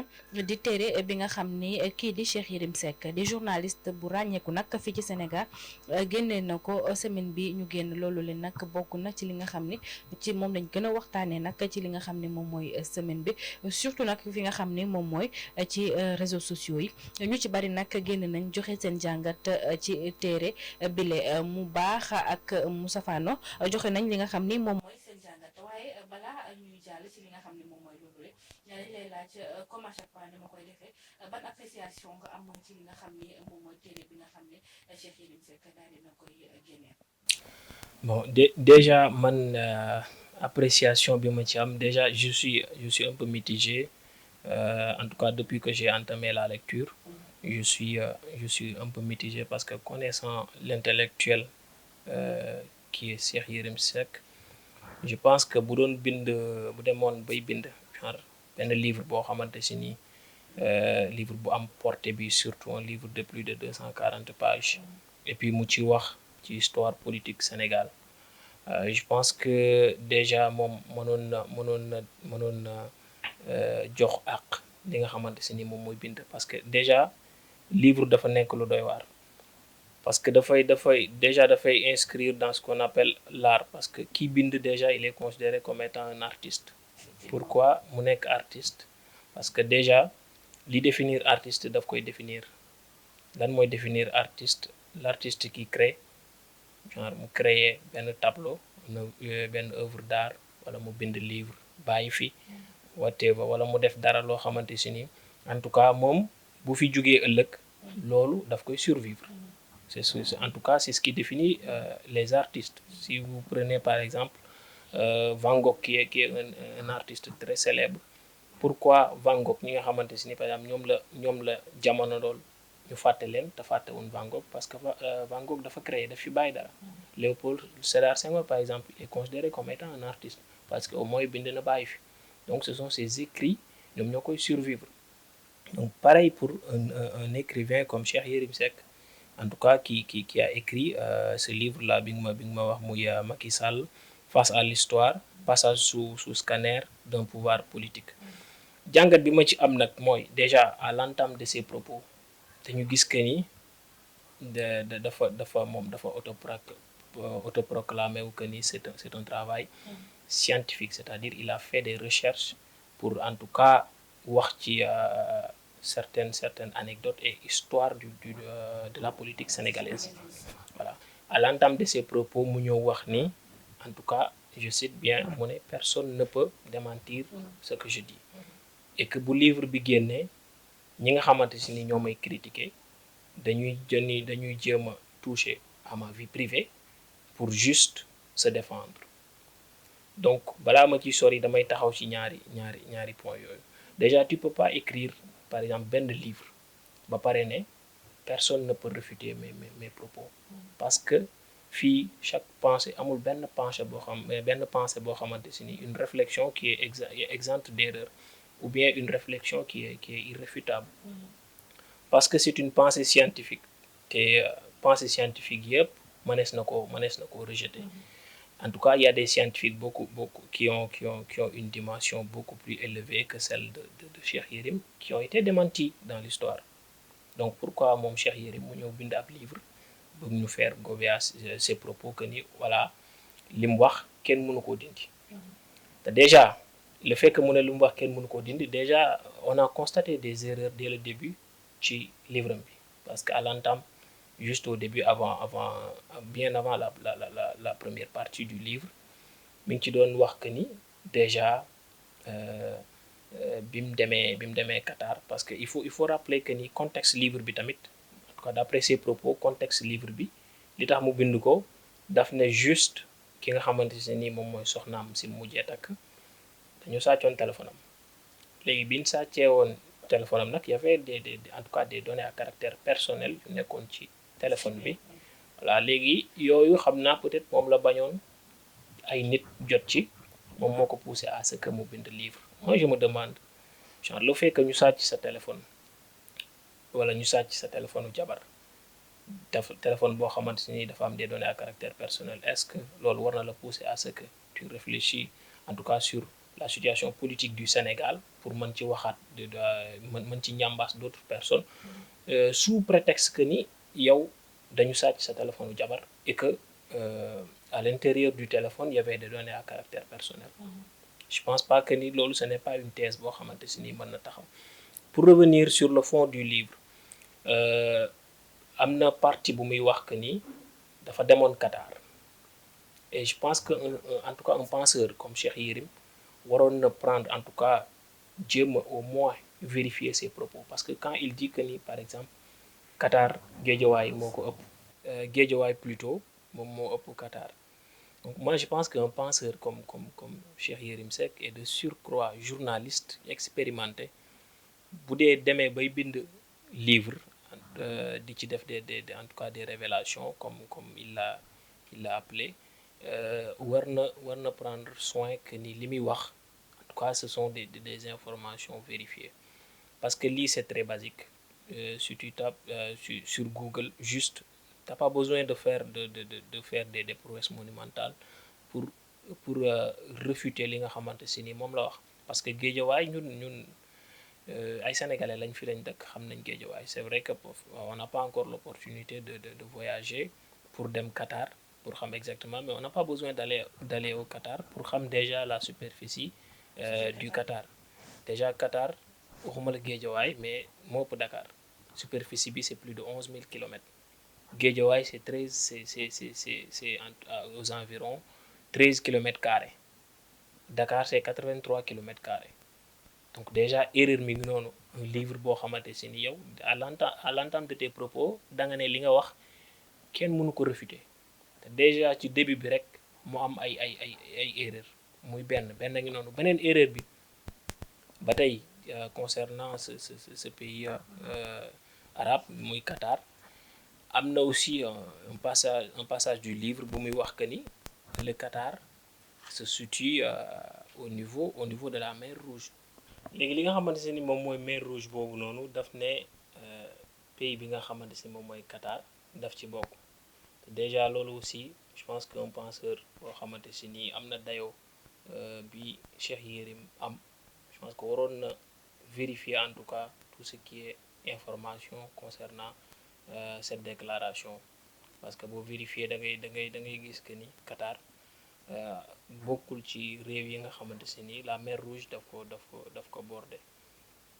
waxtaane di téere bi nga xam ni kii di Cheikh Yérim Seck di journaliste bu ràññeeku nag fii ci Sénégal génnee na ko semaine bi ñu génn loolu leen nag bokk na ci li nga xam ni ci moom lañ gën a waxtaanee nag ci li nga xam ne moom mooy semaine bi surtout nag fi nga xam ni moom mooy ci réseaux sociaux yi ñu ci bari nag génn nañ joxe seen jàngat ci téere bile mu baax ak mu safaano joxe nañ li nga xam ni moom mooy seen jàngat waaye balaa ñuy jàll ci li nga xam ni moom mooy loolu rek dañ lay laaj comme à chaque fois ni ma koy defee ban appréciation nga amoon ci li nga xam ni moom mooy téere bi nga xam ne Cheikh Yérim Seck daal dina koy génnee. Bon, déjà, man, appréciation bi ma ci am, déjà, je suis un peu mitigé. En tout cas, depuis que j'ai entamé la lecture, je suis un peu mitigé parce que connaissant l'intellectuel qui est Cheikh Yérim Seck, je pense que bu doon bind bu demoon bay bind genre benn livre boo xamante si nii livre bu am portée bi surtout un livre de plus de 240 pages et puis mu ci wax ci histoire politique Sénégal je pense que déjà moom mënoon na jox àq li nga xamante si ni moom mooy bind parce que déjà livre dafa nekk lu doy waar parce que dafay inscrire dans ce qu'on appelle l'art parce que qui bind déjà il est considéré comme étant un artiste. Pourquoi mu nekk artiste? Parce que déjà li définir artiste daf koy définir lan mooy définir artiste? L'artiste qui crée genre mu créer benn tableau benn œuvre d'art wala mu bind livre bàyyi fi whatever wala mu def dara loo xamante si ni en tout cas moom bu fi jógee ëllëg loolu daf koy survivre. En tout cas, c'est ce qui définit les artistes. Si vous prenez par exemple Van Gogh qui est un artiste très célèbre, pourquoi Van Gogh ñi nga xamante si ni par exemple ñoom la jamono dool ñu fàtte leen te fàtte woon Van Gogh parce que Van Gogh dafa créer daf fi bàyyi dara. Léopold Sédar Senghor par exemple est considéré comme étant un artiste parce que au moins bind na bàyyi fi donc ce sont ses écrits ñoom ñoo koy survivre. Donc pareil pour un écrivain comme Cheikh Yérim Seck. En tout cas qui a écrit ce livre-là bi nga ma wax muy Macky Sall face à l'histoire passage sous scanner d'un pouvoir politique jàngat bi ma ci am nag mooy déjà à l'entame de ses propos dañu gis que ni dafa autoproclamé wu que ni c'est un travail scientifique c'est-à-dire il a fait des recherches pour en tout cas wax ci certaines anecdotes et histoires de la politique sénégalaise. Voilà. À l'entame de ses propos, mu ñëw wax ni, en tout cas, je cite bien, mu ne personne ne peut démentir ce que je dis. Et que bu livre bi génnee ñi nga xamante si ni ñoo may critiquer dañuy jéem a toucher à ma vie privée pour juste se défendre. Donc balaa ma ciy sori damay taxaw ci ñaari points yooyu. Déjà tu peux pas écrire par exemple benn livre ba pare ne personne ne peut réfuter mes propos parce que fii chaque pensée amul benn pensée boo xamante si ni une réflexion qui est exempte d'erreur ou bien une réflexion qui est irréfutable parce que c'est une pensée scientifique te pensée scientifique yëpp mënees na ko rejeter. En tout cas, il y a des scientifiques beaucoup qui ont une dimension beaucoup plus élevée que celle de Cheikh Yérim qui ont été démentis dans l'histoire. Donc pourquoi mon Cheikh Yérim mu ñëw bind ab livre pour nous faire gober à ses propos que ni voilà li mu wax kenn mënu koo dindi. te déjà le fait que mu ne li mu wax kenn mënu koo dindi déjà on a constaté des erreurs dès le début ci livre bi parce que à l'entame juste au début bien avant la première partie du livre mi ngi ci doon wax que ni déjà bi mu demee Qatar parce que il faut rappeler que ni contexte livre bi tamit en tout cas d'après ses propos contexte livre bi li tax mu bind ko daf ne juste ki nga xamante ne ni moom mooy soxnaam si mujjee takk dañu sàccoon téléphone am léegi bi ñu sàccee woon téléphone am nag y avait en tout cas des données à caractère personnel yu nekkoon ci téléphone bi voilà léegi yooyu xam naa peut-être moom la bañoon ay nit jot ci moom moo ko poussé à ce que mu bind livre. Moi je me demande genre le fait que ñu sàcc sa téléphone wala ñu sàcc sa téléphone jabar téléphone boo xamante ni dafa am des données à caractère personnel est-ce que loolu war na la pousser à ce que tu réfléchis en tout cas sur la situation politique du Sénégal pour mën ci waxaat mën ci ñambaas d'autres personnes sous prétexte que ni yow dañu sàcc sa téléphone jabar et que à l'intérieur du téléphone il y avait des données à caractère personnel. Je pense pas que ni loolu ce n'est pas une thèse boo xamante si ni mën na taxaw. Pour revenir sur le fond du livre am na partie bu muy wax que ni dafa demoon Qatar et je pense que en tout cas un penseur comme Cheikh Yérim waroon na prendre en tout cas jéem a au moins vérifier ses propos parce que quand il dit que ni par exemple Qatar Guédiawaye moo ko ëpp Guédiawaye plutôt moom moo ëpp Qatar. Donc moi je pense qu'un penseur comme Cheikh Yérim Seck est de surcroît journaliste expérimenté bu dee demee bay bind livre di ci def en tout cas des révélations comme il l'a appelé war na prendre soin que ni li muy wax en tout cas ce sont des informations vérifiées parce que lii c'est très basique si tu tapes sur Google juste t'as pas besoin de faire de faire des prouesses monumentales pour réfuter li nga xamante si ni moom la wax parce que Guédiawaye ñun ay sénégalais lañ fi lañ dëkk xam nañ Guédiawaye c'est vrai que on n'a pas encore l'opportunité de voyager pour dem Qatar pour xam exactement mais on n'a pas besoin d'aller au Qatar pour xam déjà la superficie du Qatar déjà Qatar waxuma la Guédiawaye mais moo ëpp Dakar superficie bi c'est plus de 11 000 kilomètres Guédiawaye c'est aux environs 13 kilomètres carrés Dakar c'est 83 kilomètres carrés donc déjà erreur mi ngi noonu un livre boo xamante si ni yow à l'entente de tes propos da nga ne li nga wax kenn mënu ko réfuter te déjà ci début bi rek mu am ay erreur muy benn ngi noonu beneen erreur bi ba tey concernant ce pays arabe muy Qatar am na aussi un passage du livre bu muy wax que ni le Qatar se situe au niveau de la mer Rouge. léegi li nga xamante ni moom mooy mer Rouge boobu noonu daf ne pays bi nga xamante ni moom mooy Qatar daf ci bokk te déjà loolu aussi je pense qu'un penseur boo xamante ni am na dayoo bi Cheikh Yérim am je pense que waroon na vérifier en tout cas tout ce qui est information concernant cette déclaration parce que boo vérifier da ngay gis que ni Qatar bokkul ci réew yi nga xamante si ni la mer Rouge daf ko bordé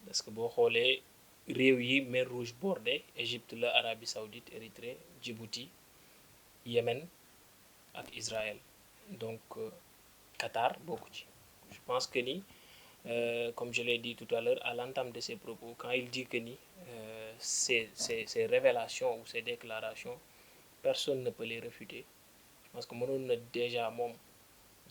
parce que boo xoolee réew yi mer Rouge bordé Égypte la Arabie Saoudite Érythrée Djibouti Yémen ak Israël donc Qatar bokku ci je pense que ni comme je l'ai dit tout à l'heure à l'entame de ses propos quand il dit que ni ces révélations ou ces déclarations personne ne peut les réfuter je pense que mënoon na déjà moom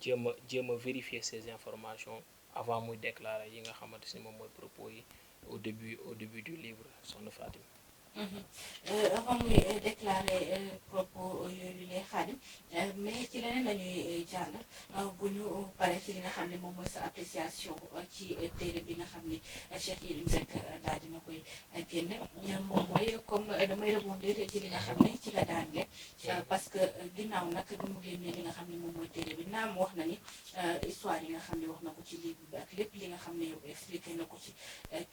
jéem a vérifier ces informations avant muy déclarer yi nga xamante si moom mooy propos yi au début du livre Soxna Fatim. Avant muy déclarer propos yooyu lay Xaadim mais ci leneen lañuy jàll bu ñu paree ci li nga xam ne moom mooy sa appréciation ci téere bi nga xam ni Cheikh Yérim Seck daal dina koy génne moom mooy comme damay rebondir ci li nga xam ne ci la daanle parce que ginnaaw nag bi mu génnee li nga xam ne moom mooy téere bi naam wax na ni histoire yi nga xam ne wax na ko ci livre bi ak lépp li nga xam ne yow expliqué na ko ci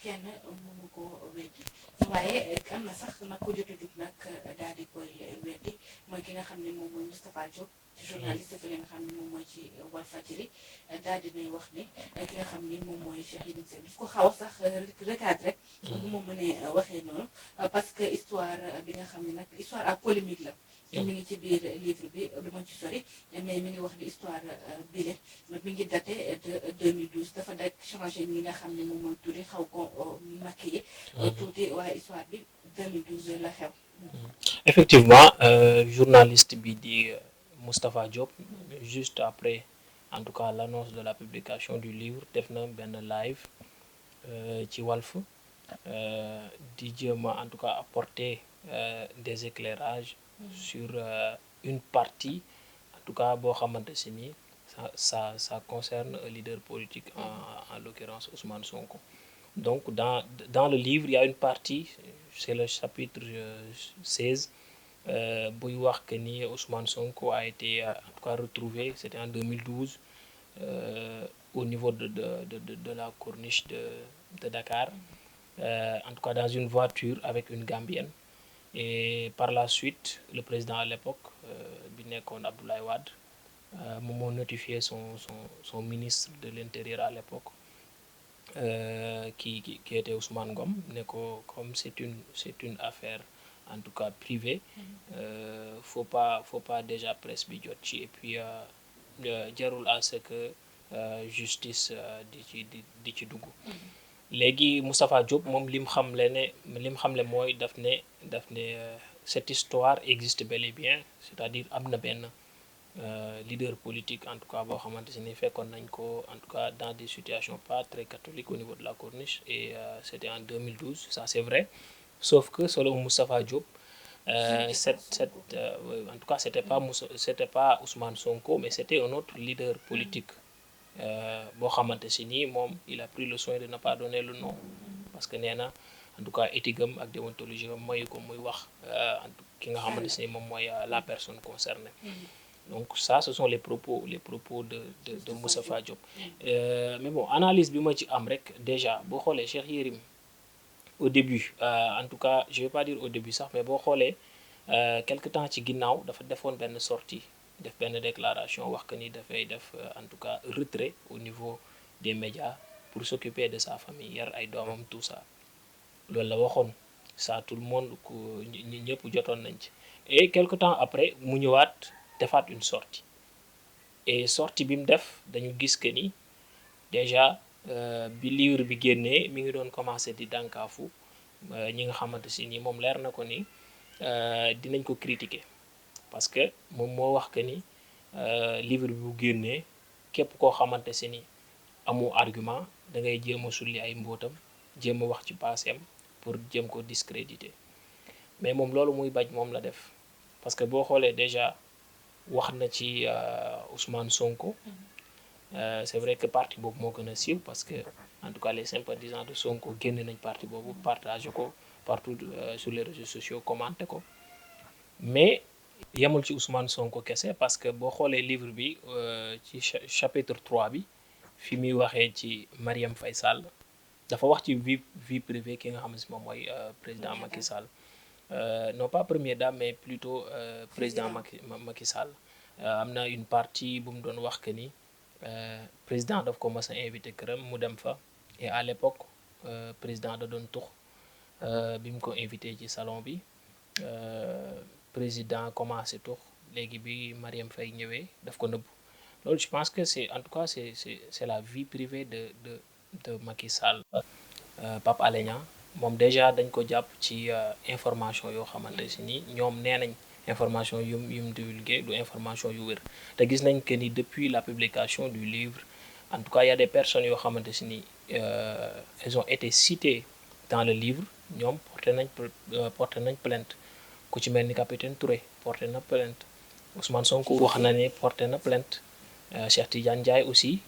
kenn mënu ko weddi waaye am na sax nag ko jot a jug nag daal di koy weddi mooy ki nga xam ne moom mooy Moustapha Diop journaliste fi nga xam ne moom mooy ci Walfadjri daal di nay wax ni ki nga xam ni moom mooy Cheikh Yérim Seck daf ko xaw a sax recadré bu ma mënee waxee noonu parce que histoire bi nga xam ne nag histoire ak polémique la mi ngi ci biir livre bi du ma ci sori mais mi ngi wax ni histoire bile mi ngi daté de 2012 dafa dak changé ñi nga xam ne moom mooy tuuti xaw ko maquillé tuuti waaye histoire bi 2012 la xew. Effectivement journaliste bi di Moustapha Diop juste après en tout cas l'annonce de la publication du livre def na benn live ci Walf di jéem a en tout cas apporter des éclairages sur une partie en tout cas boo xamante si ni ça concerne un leader politique en l'occurrence Ousmane Sonko. Donc dans le livre il y a une partie c'est le chapitre 16 buy wax que ni Ousmane Sonko a été en tout cas retrouvé c'était en 2012 au niveau de la corniche de Dakar, en tout cas dans une voiture avec une Gambienne. Et par la suite, le président à l'époque, bi nekkoon Abdoulaye Wade, m'a notifié son ministre de l'Intérieur à l'époque, qui était Ousmane Ngom, comme c'est une affaire en tout cas privée, faut pas déjà presse bi jot ci, et puis jarul à ce que justice di ci dugg. Léegi Moustapha Diop moom lim xamle mooy daf ne cette histoire existe bel et bien, c'est-à-dire am na benn leader politique en tout cas boo xamante ni fekkoon nañ ko en tout cas dans des situations pas très catholiques au niveau de la corniche, et c'était en 2012, ça c'est vrai, sauf que selon Moustapha Diop, en tout cas c'était pas Ousmane Sonko, mais c'était un autre leader politique boo xamante si nii moom il a pris le soin de ne pas donner le nom, parce que nee na en tout cas éthique am ak déontologie am mayu ko muy wax ki nga xamante si ni moom mooy la personne concernée. Donc ça, ce sont les propos de Moustapha Diop. Mais bon, analyse bi ma ci am rek déjà boo xoolee Cheikh Yérim au début, en tout cas je vais pas dire au début sax, mais boo xoolee quelque temps ci ginnaaw dafa defoon benn sortie, def benn déclaration wax que ni dafay def en tout cas retrait au niveau des médias pour s'occuper de sa famille, yar ay doomam, tout ça. Loolu la waxoon, ça tout le monde ñi ñëpp jotoon nañ ci. Et quelque temps après mu ñëwaat defaat une sortie, et sortie bi mu def dañu gis que ni déjà bi livre bi génnee mi ngi doon commencé di dànkaafu ñi nga xamante si ni moom leer na ko ni dinañ ko critiquer, parce que moom moo wax que ni livre bi bu génnee képp koo xamante si ni amoo argument da ngay jéem a sulli ay mbóotam, jéem a wax ci passeem pour jéem ko discréditer. Mais moom loolu muy bañ moom la def, parce que boo xoolee déjà wax na ci Ousmane Sonko. C'est vrai que parti boobu moo gën a siiw, parce que en tout cas les sympathisants de Sonko génn nañ parti boobu, partagé ko partout sur les réseaux sociaux, commenté ko. Mais yemul ci Ousmane Sonko kese, parce que boo xoolee livre bi ci chapitre 3 bi fi muy waxee ci Marième Faye Sall, dafa wax ci vie privée ki nga xam ne si moom mooy président Macky Sall, non pas première dame mais plutôt président Macky Sall. Am na une partie bu mu doon wax que ni président daf ko mës a invité këram mu dem fa, et à l'époque président da doon tux, bi mu ko invité ci salon bi président commencé tux, léegi bi Marième Faye ñëwee daf ko nëbb. Loolu je pense que c'est en tout cas c'est la vie privée de Macky Sall. Pape Alé Niang moom déjà dañ ko jàpp ci information yoo xamante si ni ñoom nee nañ information yum divulgué du information yu wér, te gis nañ que ni depuis la publication du livre, en tout cas il y a des personnes yoo xamante si ni elles ont été citées dans le livre, ñoom porté nañ plainte. Ku ci mel ni capitaine Touré porté na plainte, Ousmane Sonko wax na ne porté na plainte, Cheikh Tidiane Ndiaye aussi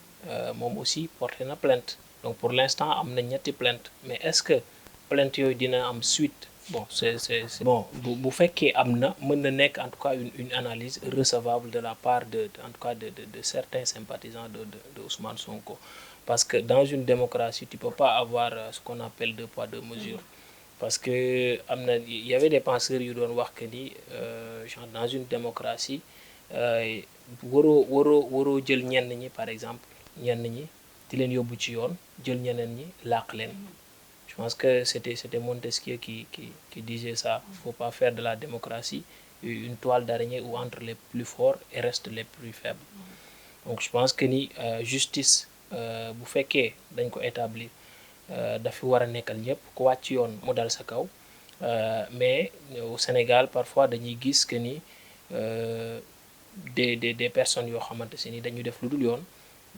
moom aussi porté na plainte. Donc pour l'instant am na ñetti plainte, mais est-ce que plainte yooyu dina am suite? Bon c'est bon bu fekkee am na, mën na nekk en tout cas une analyse recevable de la part en tout cas de certains sympathisants de Ousmane Sonko, parce que dans une démocratie tu peux pas avoir ce qu'on appelle deux poids deux mesures. Parce que il y avait des penseurs yu doon wax que ni genre dans une démocratie waroo jël ñenn ñi, par exemple ñenn ñi di leen yóbbu ci yoon, jël ñeneen ñi làq leen. Je pense que c'était Montesquieu qui disait ça. Faut pas faire de la démocratie une toile d'araignée où entre les plus forts et restent les plus faibles. Donc je pense que ni justice bu fekkee dañ ko établir dafi war a nekkal ñëpp, ku wàcc yoon mu dal sa kaw, mais au Sénégal parfois dañuy gis que ni des personnes yoo xamante si ni dañu def lu dul yoon,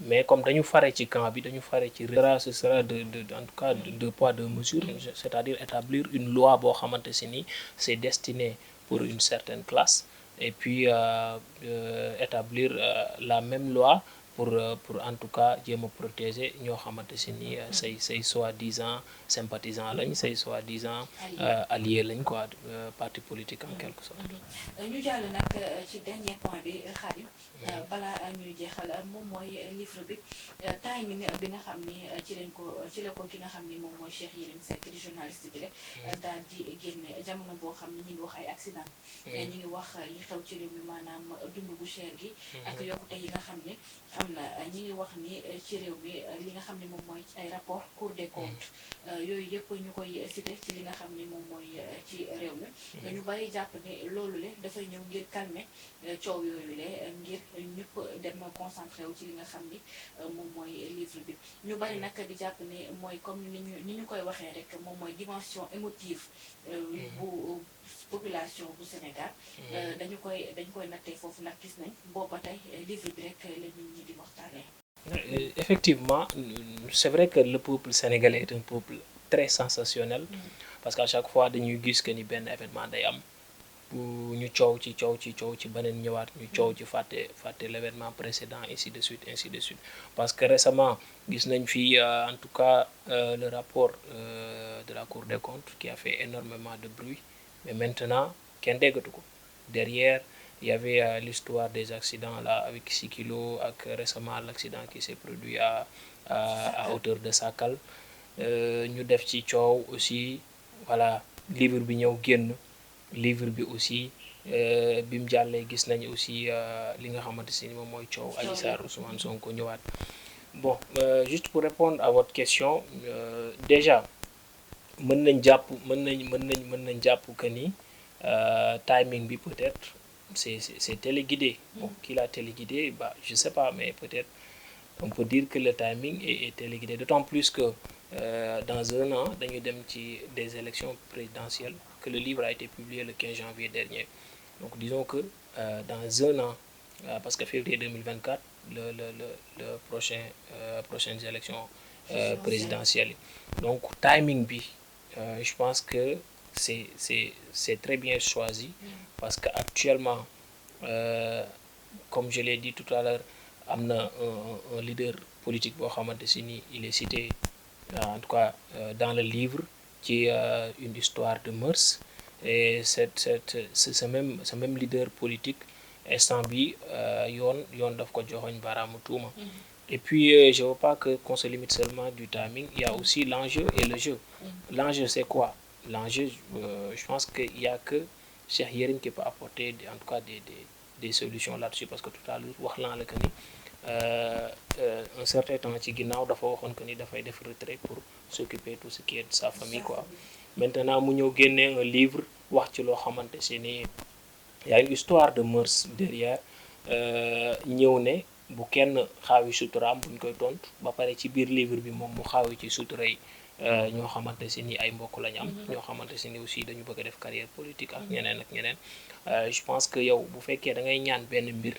mais comme dañu fare ci camp bi, dañu fare ci ce sera en tout cas deux poids deux mesures, c'est-à-dire établir une loi boo xamante si ni c'est destiné pour une certaine classe, et puis établir la même loi pour en tout cas jéem a protéger ñoo xamante si ni say soi-disant sympathisants lañ say soi-disant alliés lañ quoi parti politique en quelque sorte. ñu jàll nag ci dernier point bi Khadim balaa ñuy jeexal moom mooy livre bi timing bi nga xam ni ci la ko ki nga xam ni moom mooy Cheikh Yérim Seck di journaliste bi rek daal di génne jamono boo xam ne ñu ngi wax ay accident ñu ngi wax yi xew ci réew mi maanaam dund bu cher gi ak yokkute yi nga xam ne am na ñi ngi wax ni ci réew mi li nga xam ne moom mooy ay rapport Cour des comptes yooyu yëpp ñu koy cité ci li nga xam ne moom mooy ci réew mi ñu bari jàpp ne loolu le dafay ñëw ngir calmer coow yooyu le ngir ñëpp dem concentré wu ci li nga xam ni moom mooy livre bi ñu bari nag di jàpp ne mooy comme ni ñu koy waxee rek moom mooy dimension émotive bu population bu Sénégal dañu koy nattee foofu nag gis nañ booba tey livre bi rek la nit ñi di waxtaanee. Effectivement, c'est vrai que le peuple sénégalais est un peuple très sensationnel parce qu'à chaque fois dañuy gis que ni benn événement day am ñu coow ci beneen ñëwaat ñu coow ci fàtte l'événement précédent ainsi de suite parce que récemment gis nañ fi en tout cas le rapport de la Cour des comptes qui a fait énormément de bruit mais maintenant kenn déggatu ko derrière il y avait l'histoire des accidents là avec Sikilo ak récemment l'accident qui s'est produit à hauteur de Sakal ñu def ci coow aussi voilà livre bi ñëw génn livre bi aussi bi mu jàllee gis nañ aussi li nga xamante si moom mooy coow Adji Sarr Ousmane Sonko ñëwaat bon juste pour répondre à votre question déjà mën nañ jàpp que ni timing bi peut-être c'est téléguidé bon qui l'a téléguidé bah je sais pas mais peut-être on peut dire que le timing est téléguidé d'autant plus que dans un an dañuy dem ci des élections présidentielles que le livre a été publié le 15 janvier dernier donc disons que dans un an parce que février 2024 le prochaines élections présidentielles donc timing bi je pense que c'est très bien choisi parce que actuellement comme je l'ai dit tout à l'heure am na un leader politique boo xamante si ni il est cité en tout cas dans le livre ci une histoire de mœurs et ce même leader politique instant bi yoon daf ko joxoñ baaraamu tuuma et puis je veux pas qu'on se limite seulement du timing il y a aussi l'enjeu et le jeu l'enjeu c'est quoi l'enjeu je pense qu'il y a que Cheikh Yérim qui peut apporter en tout cas des solutions là-dessus parce que tout à l'heure wax naa la que ni un certain temps ci ginnaaw dafa waxoon que ni dafay def retrait pour s'occuper tout ce qui est de sa famille quoi maintenant mu ñëw génnee un livre wax ci loo xamante si ni y a une histoire de mœurs derrière ñëw ne bu kenn xaawi suturaam buñ koy tontu ba pare ci biir livre bi moom mu xaawi ci sutura yi ñoo xamante si ni ay mbokk lañu am ñoo xamante si ni aussi dañu bëgg a def carrière politique ak ñeneen je pense que yow bu fekkee da ngay ñaan benn mbir